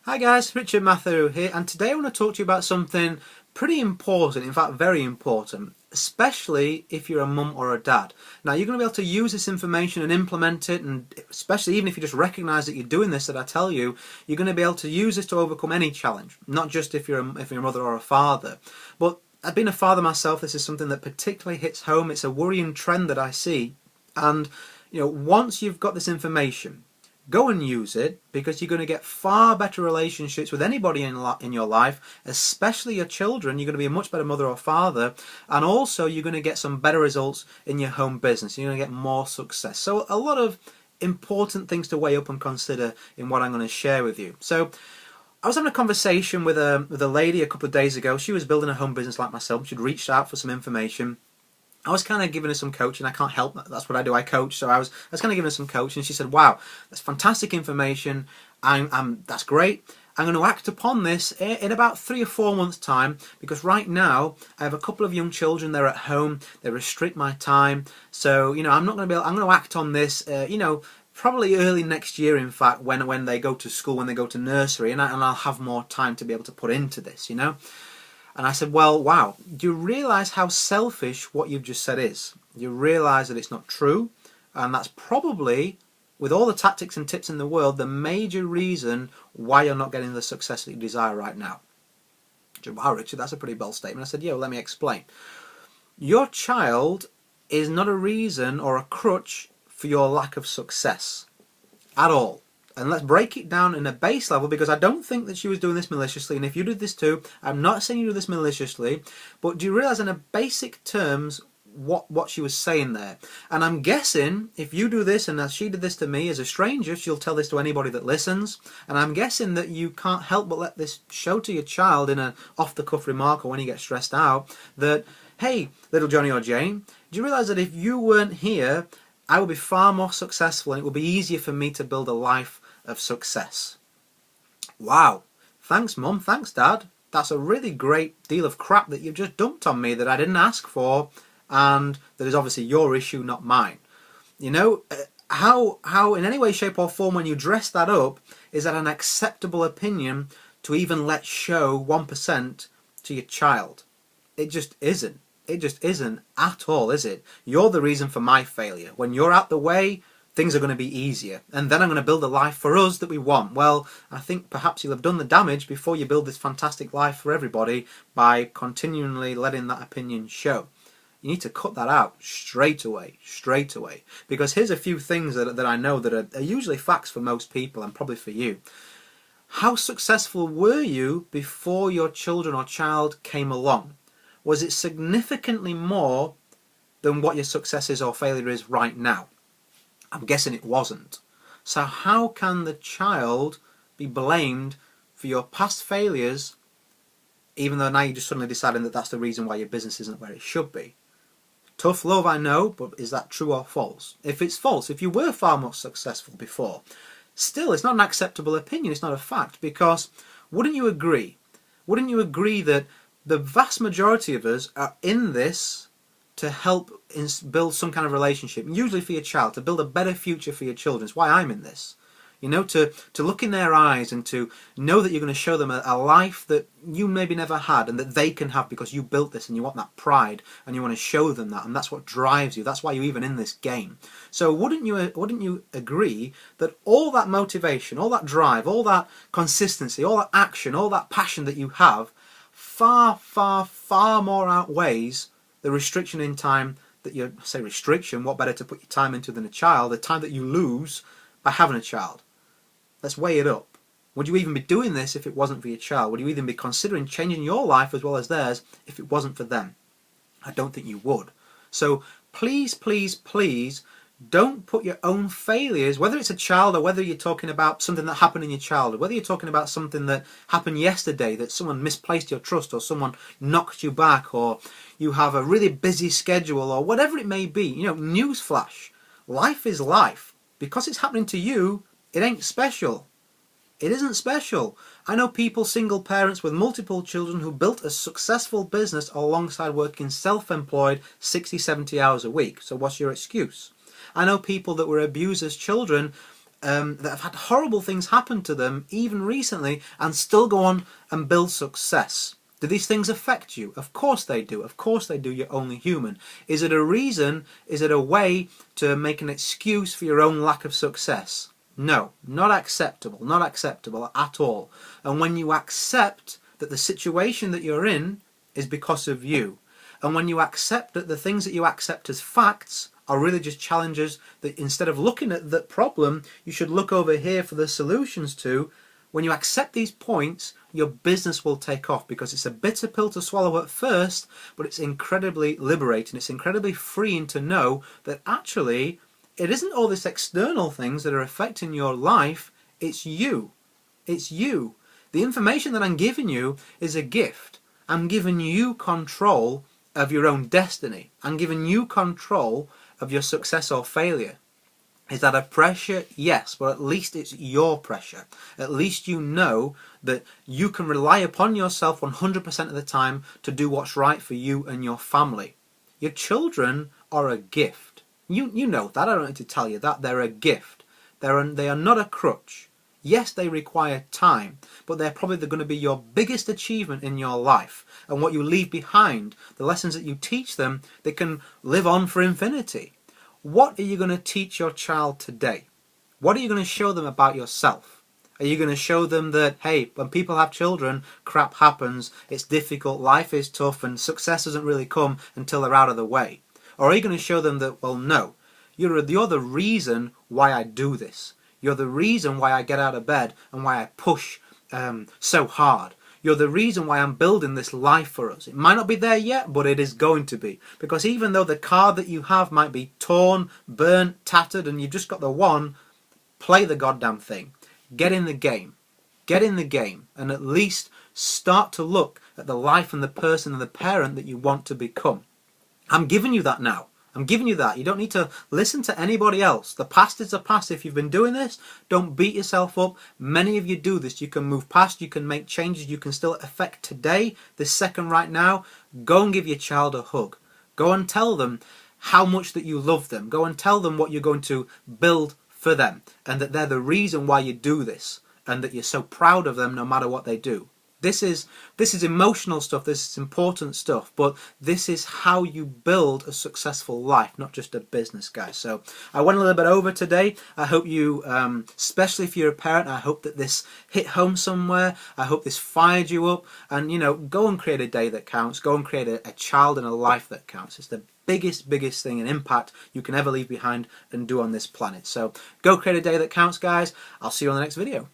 Hi guys, Richard Mathew here, and today I want to talk to you about something pretty important, in fact very important, especially if you're a mum or a dad. Now you're going to be able to use this information and implement it, and especially even if you just recognise that you're doing this that I tell you, you're going to be able to use this to overcome any challenge, not just if you're a mother or a father. But I've been a father myself, this is something that particularly hits home. It's a worrying trend that I see, and once you've got this information, go and use it, because you're going to get far better relationships with anybody in your life, especially your children. You're going to be a much better mother or father, and also you're going to get some better results in your home business. You're going to get more success. So a lot of important things to weigh up and consider in what I'm going to share with you. So I was having a conversation with a lady a couple of days ago. She was building a home business like myself. She'd reached out for some information. I was kind of giving her some coaching. I can't help that. That's what I do. I coach. So I was kind of giving her some coaching. She said, "Wow, that's fantastic information. That's great. I'm going to act upon this in about 3 or 4 months' time, because right now I have a couple of young children. They're at home. They restrict my time. So I'm not going to be able. I'm going to act on this. Probably early next year. In fact, when they go to school, when they go to nursery, and I'll have more time to be able to put into this. And I said, well, wow, do you realise how selfish what you've just said is? You realise that it's not true, and that's probably, with all the tactics and tips in the world, the major reason why you're not getting the success that you desire right now. She said, wow, Richard, that's a pretty bold statement. I said, yeah, well, let me explain. Your child is not a reason or a crutch for your lack of success at all. And let's break it down in a base level, because I don't think that she was doing this maliciously. And if you did this too, I'm not saying you do this maliciously, but do you realise in a basic terms what she was saying there? And I'm guessing if you do this, and as she did this to me as a stranger, she'll tell this to anybody that listens. And I'm guessing that you can't help but let this show to your child in an off-the-cuff remark, or when you get stressed out, that, hey, little Johnny or Jane, do you realise that if you weren't here, I would be far more successful, and it would be easier for me to build a life of success? Wow, thanks Mum, thanks Dad. That's a really great deal of crap that you've just dumped on me that I didn't ask for, and that is obviously your issue, not mine. How in any way, shape or form, when you dress that up, is that an acceptable opinion to even let show 1% to your child? It just isn't. It just isn't at all, is it? You're the reason for my failure. When you're out the way, things are going to be easier, and then I'm going to build a life for us that we want. Well, I think perhaps you'll have done the damage before you build this fantastic life for everybody by continually letting that opinion show. You need to cut that out straight away, because here's a few things that I know that are usually facts for most people, and probably for you. How successful were you before your children or child came along? Was it significantly more than what your success is or failure is right now? I'm guessing it wasn't. So how can the child be blamed for your past failures, even though now you're just suddenly deciding that that's the reason why your business isn't where it should be? Tough love, I know, but is that true or false? If it's false, if you were far more successful before, still it's not an acceptable opinion, it's not a fact, because wouldn't you agree that the vast majority of us are in this to help build some kind of relationship, usually for your child, to build a better future for your children? It's why I'm in this. To look in their eyes and to know that you're going to show them a life that you maybe never had, and that they can have because you built this, and you want that pride, and you want to show them that, and that's what drives you. That's why you're even in this game. So wouldn't you agree that all that motivation, all that drive, all that consistency, all that action, all that passion that you have far, far, far more outweighs the restriction in time that you say restriction, what better to put your time into than a child, the time that you lose by having a child? Let's weigh it up. Would you even be doing this if it wasn't for your child? Would you even be considering changing your life as well as theirs if it wasn't for them? I don't think you would. So please, please, please, don't put your own failures, whether it's a child or whether you're talking about something that happened in your childhood, whether you're talking about something that happened yesterday, that someone misplaced your trust, or someone knocked you back, or you have a really busy schedule, or whatever it may be. Newsflash, life is life. Because it's happening to you, it ain't special. It isn't special. I know people, single parents with multiple children, who built a successful business alongside working self-employed 60, 70 hours a week. So what's your excuse? I know people that were abused as children that have had horrible things happen to them, even recently, and still go on and build success. Do these things affect you? Of course they do. Of course they do. You're only human. Is it a reason? Is it a way to make an excuse for your own lack of success? No, not acceptable. Not acceptable at all. And when you accept that the situation that you're in is because of you, and when you accept that the things that you accept as facts are really just challenges that instead of looking at the problem, you should look over here for the solutions to, when you accept these points, your business will take off, because it's a bitter pill to swallow at first, but it's incredibly liberating. It's incredibly freeing to know that actually it isn't all these external things that are affecting your life, it's you. It's you. The information that I'm giving you is a gift. I'm giving you control of your own destiny. I'm giving you control of your success or failure. Is that a pressure? Yes, but at least it's your pressure. At least you know that you can rely upon yourself 100% of the time to do what's right for you and your family. Your children are a gift. You know that. I don't need to tell you that. They're a gift. They are not a crutch. Yes, they require time, but they're probably going to be your biggest achievement in your life. And what you leave behind, the lessons that you teach them, they can live on for infinity. What are you going to teach your child today? What are you going to show them about yourself? Are you going to show them that, hey, when people have children, crap happens, it's difficult, life is tough, and success doesn't really come until they're out of the way? Or are you going to show them that, well, no, you're the reason why I do this. You're the reason why I get out of bed and why I push so hard. You're the reason why I'm building this life for us. It might not be there yet, but it is going to be. Because even though the car that you have might be torn, burnt, tattered, and you've just got the one, play the goddamn thing. Get in the game. Get in the game. And at least start to look at the life and the person and the parent that you want to become. I'm giving you that now. I'm giving you that. You don't need to listen to anybody else. The past is the past. If you've been doing this, don't beat yourself up. Many of you do this. You can move past. You can make changes. You can still affect today, this second right now. Go and give your child a hug. Go and tell them how much that you love them. Go and tell them what you're going to build for them, and that they're the reason why you do this, and that you're so proud of them no matter what they do. This is emotional stuff, this is important stuff, but this is how you build a successful life, not just a business, guys. So I went a little bit over today. I hope you, especially if you're a parent, I hope that this hit home somewhere. I hope this fired you up, and go and create a day that counts. Go and create a child and a life that counts. It's the biggest thing and impact you can ever leave behind and do on this planet. So go create a day that counts, guys. I'll see you on the next video.